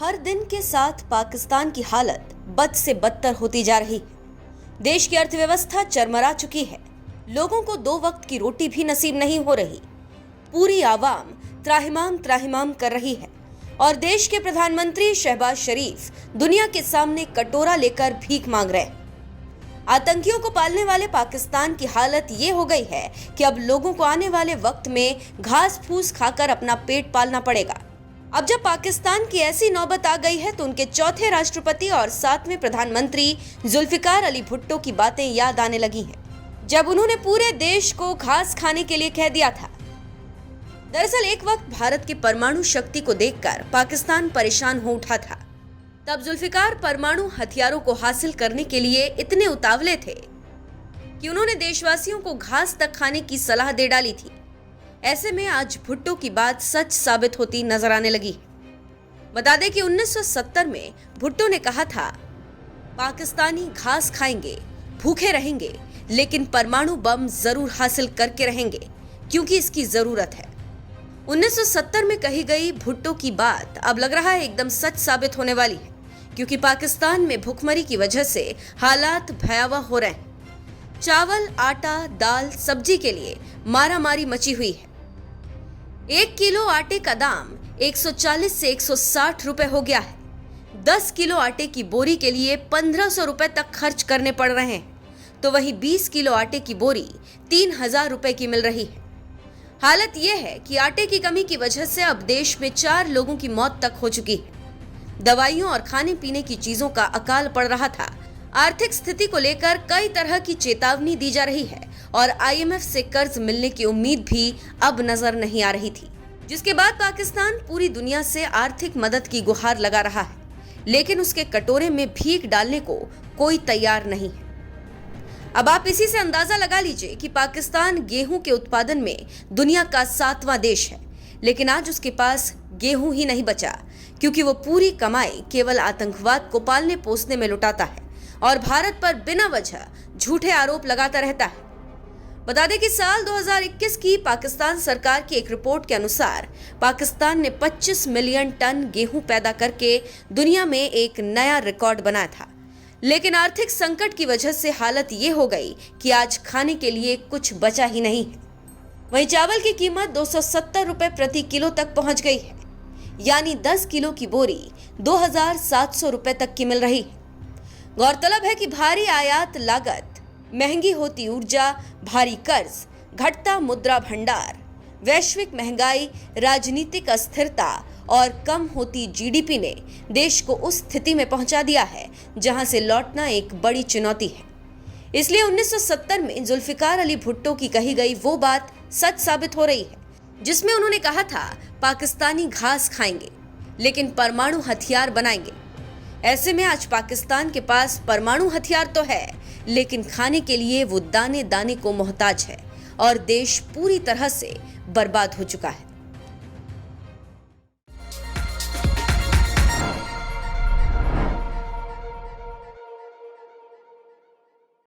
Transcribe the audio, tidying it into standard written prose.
हर दिन के साथ पाकिस्तान की हालत बद से बदतर होती जा रही है। देश की अर्थव्यवस्था चरमरा चुकी है। लोगों को 2 वक्त की रोटी भी नसीब नहीं हो रही। पूरी आवाम त्राहिमाम त्राहिमाम कर रही है और देश के प्रधानमंत्री शहबाज शरीफ दुनिया के सामने कटोरा लेकर भीख मांग रहे हैं। आतंकियों को पालने वाले पाकिस्तान की हालत ये हो गई है कि अब लोगों को आने वाले वक्त में घास फूस खाकर अपना पेट पालना पड़ेगा। अब जब पाकिस्तान की ऐसी नौबत आ गई है तो उनके चौथे राष्ट्रपति और 7वें प्रधानमंत्री जुल्फिकार अली भुट्टो की बातें याद आने लगी हैं, जब उन्होंने पूरे देश को घास खाने के लिए कह दिया था। दरअसल एक वक्त भारत की परमाणु शक्ति को देखकर पाकिस्तान परेशान हो उठा था। तब जुल्फिकार परमाणु हथियारों को हासिल करने के लिए इतने उतावले थे कि उन्होंने देशवासियों को घास तक खाने की सलाह दे डाली थी। ऐसे में आज भुट्टो की बात सच साबित होती नजर आने लगी। बता दें कि 1970 में भुट्टो ने कहा था, पाकिस्तानी घास खाएंगे, भूखे रहेंगे, लेकिन परमाणु बम जरूर हासिल करके रहेंगे क्योंकि इसकी जरूरत है। 1970 में कही गई भुट्टो की बात अब लग रहा है एकदम सच साबित होने वाली है, क्योंकि पाकिस्तान में भुखमरी की वजह से हालात भयावह हो रहे हैं। चावल, आटा, दाल, सब्जी के लिए मारामारी मची हुई है। 1 किलो आटे का दाम 140 से 160 रुपए हो गया है। 10 किलो आटे की बोरी के लिए 1500 रुपए तक खर्च करने पड़ रहे हैं, तो वहीं 20 किलो आटे की बोरी 3000 रुपए की मिल रही है। हालत यह है कि आटे की कमी की वजह से अब देश में 4 लोगों की मौत तक हो चुकी है। दवाइयों और खाने पीने की चीजों का अकाल पड़ रहा था। आर्थिक स्थिति को लेकर कई तरह की चेतावनी दी जा रही है और IMF से कर्ज मिलने की उम्मीद भी अब नजर नहीं आ रही थी, जिसके बाद पाकिस्तान पूरी दुनिया से आर्थिक मदद की गुहार लगा रहा है, लेकिन उसके कटोरे में भीख डालने को कोई तैयार नहीं है। अब आप इसी से अंदाजा लगा लीजिए कि पाकिस्तान गेहूं के उत्पादन में दुनिया का 7वां देश है, लेकिन आज उसके पास गेहूं ही नहीं बचा, क्योंकि वो पूरी कमाई केवल आतंकवाद को पालने पोसने में लुटाता है और भारत पर बिना वजह झूठे आरोप लगाता रहता है। बता दें कि साल 2021 की पाकिस्तान सरकार की एक रिपोर्ट के अनुसार पाकिस्तान ने 25 मिलियन टन गेहूं पैदा करके दुनिया में एक नया रिकॉर्ड बनाया था, लेकिन आर्थिक संकट की वजह से हालत ये हो गई कि आज खाने के लिए कुछ बचा ही नहीं है। वहीं चावल की कीमत 270 रुपए प्रति किलो तक पहुंच गई है, यानी 10 किलो की बोरी 2700 रुपए तक की मिल रही है। गौरतलब है कि भारी आयात लागत, महंगी होती ऊर्जा, भारी कर्ज, घटता मुद्रा भंडार, वैश्विक महंगाई, राजनीतिक अस्थिरता और कम होती GDP ने देश को उस स्थिति में पहुंचा दिया है जहां से लौटना एक बड़ी चुनौती है। इसलिए 1970 में जुल्फिकार अली भुट्टो की कही गई वो बात सच साबित हो रही है, जिसमें उन्होंने कहा था, पाकिस्तानी घास खाएंगे लेकिन परमाणु हथियार बनाएंगे। ऐसे में आज पाकिस्तान के पास परमाणु हथियार तो है, लेकिन खाने के लिए वो दाने दाने को मोहताज है और देश पूरी तरह से बर्बाद हो चुका है।